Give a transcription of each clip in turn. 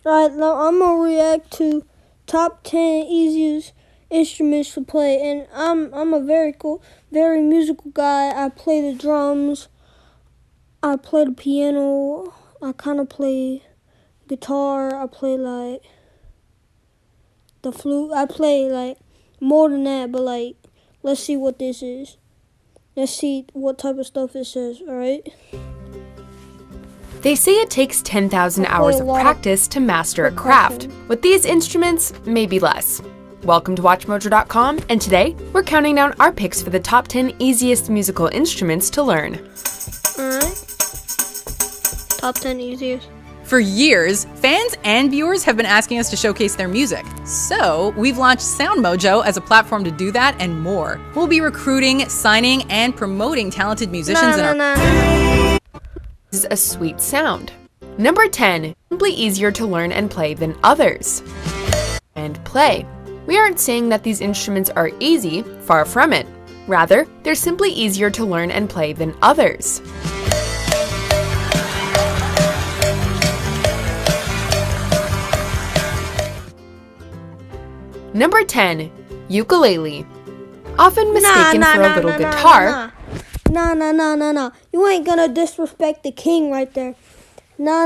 Alright, now I'm gonna react to top 10 easiest instruments to play, and I'm a very musical guy. I play the drums, I play the piano, I kind of play guitar, I play like the flute. I play like more than that, but like let's see what this is. Let's see what type of stuff it says. All right. They say it takes 10,000 hours of practice to master a craft. With these instruments, maybe less. Welcome to WatchMojo.com, and today we're counting down our picks for the top 10 easiest musical instruments to learn. Alright. Top 10 easiest. For years, fans and viewers have been asking us to showcase their music. So, we've launched SoundMojo as a platform to do that and more. We'll be recruiting, signing, and promoting talented musicians in our... This is a sweet sound. Number 10, simply easier to learn and play than others. And play. We aren't saying that these instruments are easy, far from it. Rather, they're simply easier to learn and play than others. Number 10, ukulele. Often mistaken for a little guitar. Nah. You ain't gonna disrespect the king right there. Nah.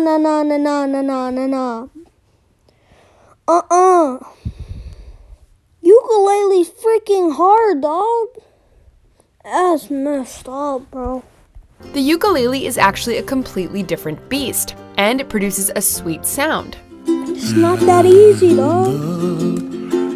Ukulele's freaking hard, dog. That's messed up, bro. The ukulele is actually a completely different beast, and it produces a sweet sound. It's not that easy, dog.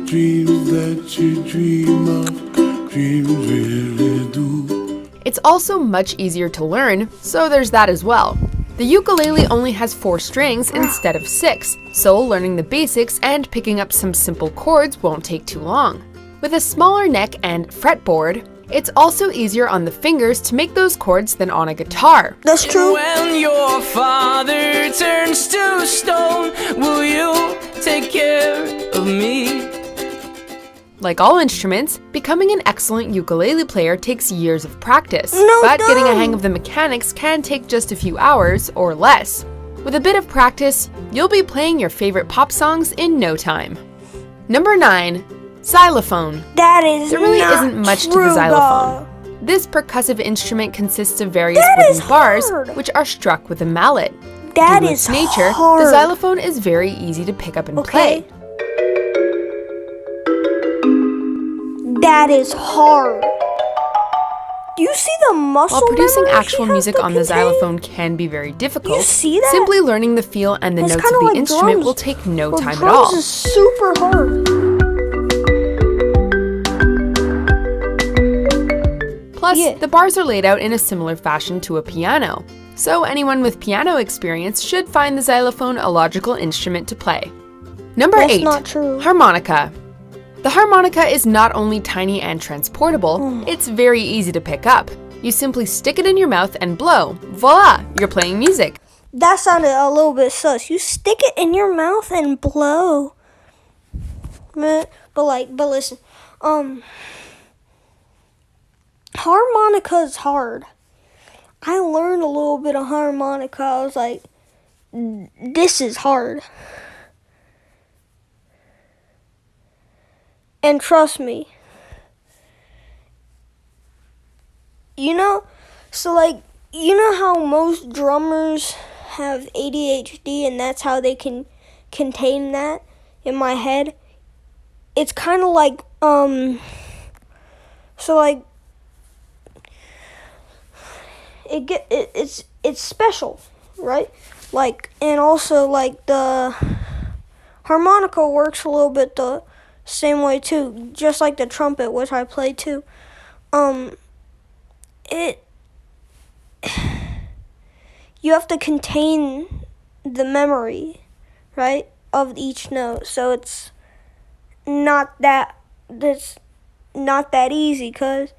Dreams that you dream of, dreams really do. It's also much easier to learn, so there's that as well. The ukulele only has 4 strings instead of 6, so learning the basics and picking up some simple chords won't take too long. With a smaller neck and fretboard, it's also easier on the fingers to make those chords than on a guitar. That's true. When your father turns to stone, will you take care of me? Like all instruments, becoming an excellent ukulele player takes years of practice, but getting a hang of the mechanics can take just a few hours or less. With a bit of practice, you'll be playing your favorite pop songs in no time. Number 9, xylophone. That is There really not isn't much true, to the xylophone. dog. This percussive instrument consists of various That is wooden bars, hard. which are struck with a mallet. That Due to is its nature, hard. the xylophone is very easy to pick up and play. That is hard. Do you see the muscle While producing memory actual she has music to on the contain? xylophone can be very difficult, You see that? simply learning the feel and the It's notes of kinda the like instrument drums. will take no Well, time at drums all. is super hard. Plus, Yeah. the bars are laid out in a similar fashion to a piano, so anyone with piano experience should find the xylophone a logical instrument to play. Number That's 8, not true. harmonica. The harmonica is not only tiny and transportable, it's very easy to pick up. You simply stick it in your mouth and blow. Voila! You're playing music. That sounded a little bit sus. You stick it in your mouth and blow. Man, but listen. Harmonica is hard. I learned a little bit of harmonica. I was like, this is hard. And trust me, you know how most drummers have ADHD and that's how they can contain that in my head? It's kind of like, it's special, right? Like, and also like the harmonica works a little bit the same way too, just like the trumpet, which I play too. You have to contain the memory, right, of each note. So it's not that easy, cause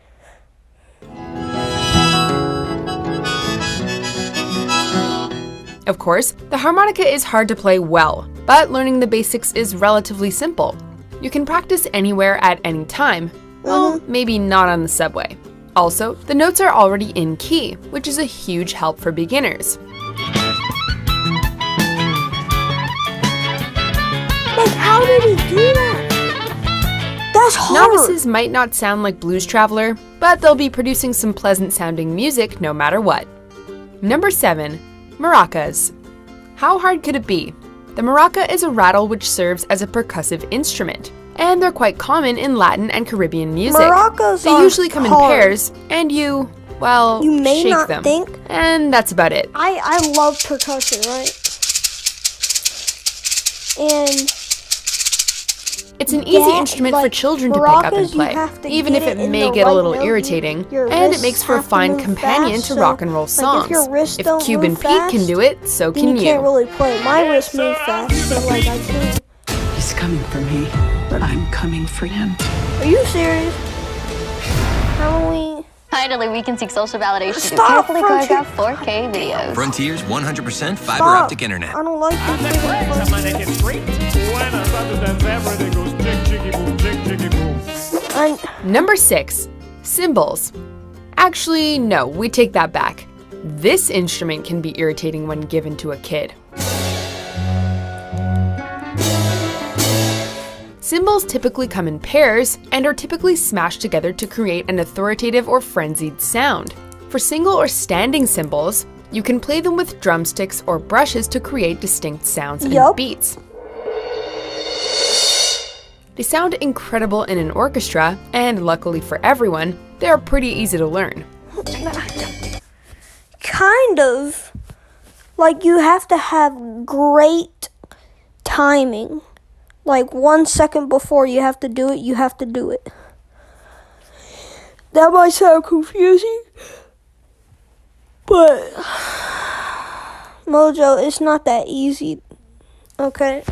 Of course, the harmonica is hard to play well, but learning the basics is relatively simple. You can practice anywhere at any time. Well, maybe not on the subway. Also, the notes are already in key, which is a huge help for beginners. did he do that? That's hard. Novices might not sound like Blues Traveler, but they'll be producing some pleasant sounding music no matter what. Number 7. Maracas. How hard could it be? The maraca is a rattle which serves as a percussive instrument, and they're quite common in Latin and Caribbean music. Maracas They are usually come in hard. pairs, and you may shake not them. think. And that's about it. I love percussion, right? And It's an easy that, instrument for like, children to pick up and maracas, you play, have to even get if it it in may the get a right little note. irritating, Your and it wrists makes for a have to fine move companion fast, to so, rock and roll like, songs. if your wrists If don't Cuban move Pete can fast, do it, so then can you can't you. really play. My wrists move fast, so like I can't. He's coming for me, but I'm coming for him. Are you serious? How we? Finally, we can seek social validation through Stop, carefully Frontier. choreographed 4K videos. Frontier's 100% fiber Stop. optic internet. I don't like this. Number 6. Cymbals. Actually, no, we take that back. This instrument can be irritating when given to a kid. Cymbals typically come in pairs and are typically smashed together to create an authoritative or frenzied sound. For single or standing cymbals, you can play them with drumsticks or brushes to create distinct sounds and Yup. beats. They sound incredible in an orchestra, and luckily for everyone, they are pretty easy to learn. Kind of. Like you have to have great timing. Like 1 second before you have to do it, you have to do it. That might sound confusing, but Mojo, it's not that easy. Okay.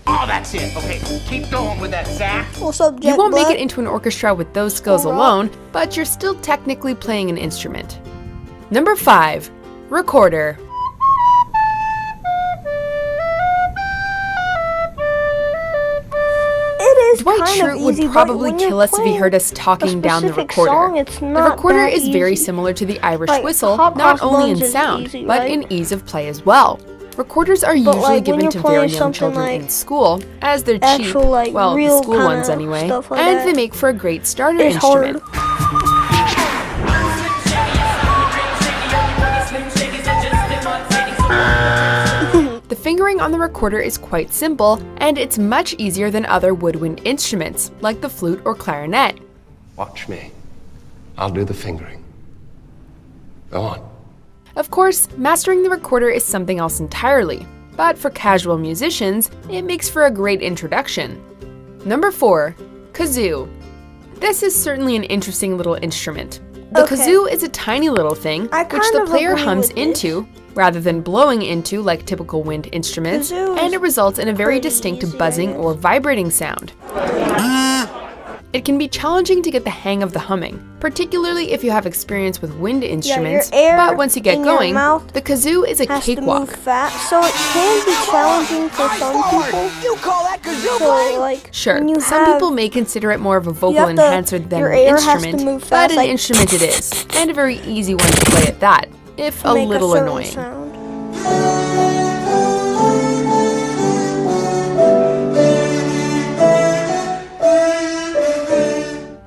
Oh, that's it. Okay, keep going with that, Zach. What's up, Jet You won't make Black? it into an orchestra with those skills Alright. alone, but you're still technically playing an instrument. Number 5. Recorder. It is Dwight kind Schrute of would easy, but probably when you're kill us if he playing heard us talking a down the specific recorder. song, it's The not recorder that is very easy. similar to the Irish Like, whistle, Hop not House only in Bones is sound, easy, but right? in ease of play as well. Recorders are But, usually like, when given you're to playing very young something children like in school, as they're cheap, actual, like, well, the real school ones kinda anyway, stuff like and that, they make for a great starter it's instrument. The fingering on the recorder is quite simple, and it's much easier than other woodwind instruments, like the flute or clarinet. Watch me. I'll do the fingering. Go on. Of course, mastering the recorder is something else entirely, but for casual musicians, it makes for a great introduction. Number 4. Kazoo. This is certainly an interesting little instrument. The Okay. kazoo is a tiny little thing I which kind the of player agree hums with this. into, rather than blowing into like typical wind instruments, Kazoo and is it results in a very pretty distinct easy, I buzzing guess. or vibrating sound. It can be challenging to get the hang of the humming, particularly if you have experience with wind instruments, air but once you get in your going, mouth the kazoo is a has to cakewalk. move fast, so it can be challenging for some people. You call that kazoo So, like, Sure, when you some have, people may consider it more of a vocal have to- enhancer than your an air has to instrument, move but fast, an like, instrument it is, and a very easy one to play at that, if a make little certain annoying. sound.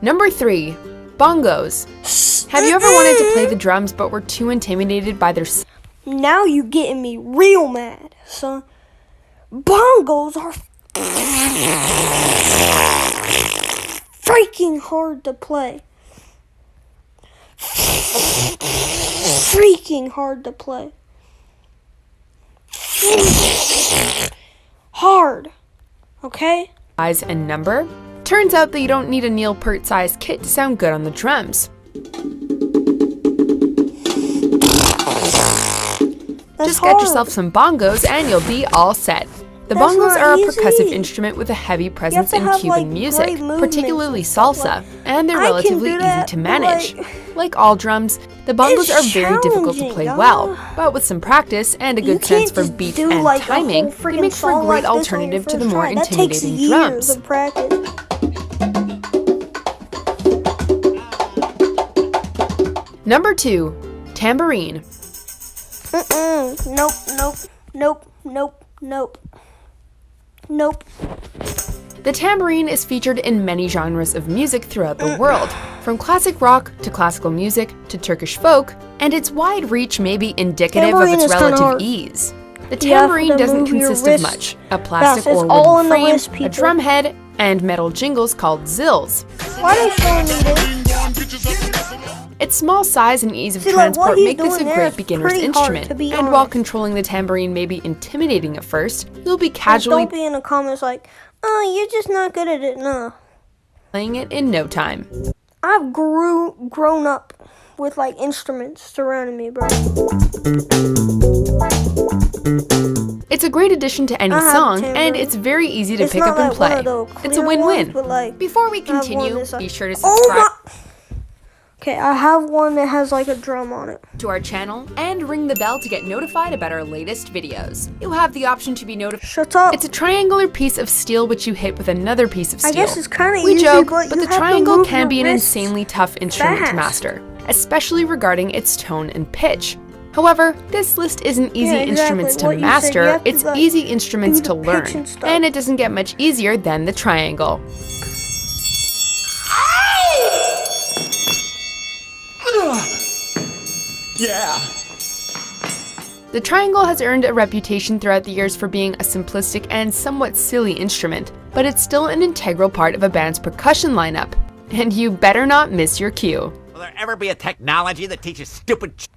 Number 3. Bongos. Have you ever wanted to play the drums but were too intimidated by their Now you getting me real mad, son. Bongos are freaking hard to play. Freaking hard to play. Hard. Okay? size and number? Turns out that you don't need a Neil Peart-sized kit to sound good on the drums. That's Just get hard. yourself some bongos and you'll be all set. The That's bongos not are a easy. percussive instrument with a heavy presence to in have, Cuban like, music, great movements particularly and stuff salsa, like- and they're I can relatively do easy that, to but, manage. like, Like all drums, the bongos it's are very difficult to challenging, play y'all. well, but with some practice and a You good sense can't for just beat do, and like, a whole timing, they freaking make for a song great like this on your alternative to the first more try. That takes intimidating years drums. of practice. Number 2. Tambourine. Nope. Nope. The tambourine is featured in many genres of music throughout the world, from classic rock to classical music to Turkish folk, and its wide reach may be indicative of Tambourine its is kinda relative hard. ease. The You have tambourine to doesn't move your consist wrist of much: a plastic fast. It's or all wooden in the frame, wrist, a people. drum head, and metal jingles called zills. Why are they showing me this? Its small size and ease of See, like, what transport he's make this a doing there great is beginner's pretty hard, instrument, to be and while honest. controlling the tambourine may be intimidating at first, you'll be Like, casually don't be in the comments like, oh, you're just not good at it. No. playing it in no time. I've grown up with like instruments surrounding me, bro. It's a great addition to any I have a song, tambourine. and it's very easy to It's pick not up and like one play. of the It's a clear win-win. ones, but, like, Before we I have one continue, that's like- be sure to Oh subscribe my! Okay, I have one that has like a drum on it. to our channel and ring the bell to get notified about our latest videos. You'll have the option to be notified. Shut up. It's a triangular piece of steel which you hit with another piece of steel. I guess it's kind of We easy, joke, but but you the have to triangle move can your be an wrists insanely tough instrument to fast. master, especially regarding its tone and pitch. However, this list isn't easy Yeah, exactly. instruments to What you said, you master, have to, it's like, easy instruments do to the pitch learn, and stuff. and it doesn't get much easier than the triangle. Yeah. The triangle has earned a reputation throughout the years for being a simplistic and somewhat silly instrument, but it's still an integral part of a band's percussion lineup. And you better not miss your cue. Will there ever be a technology that teaches stupid shit?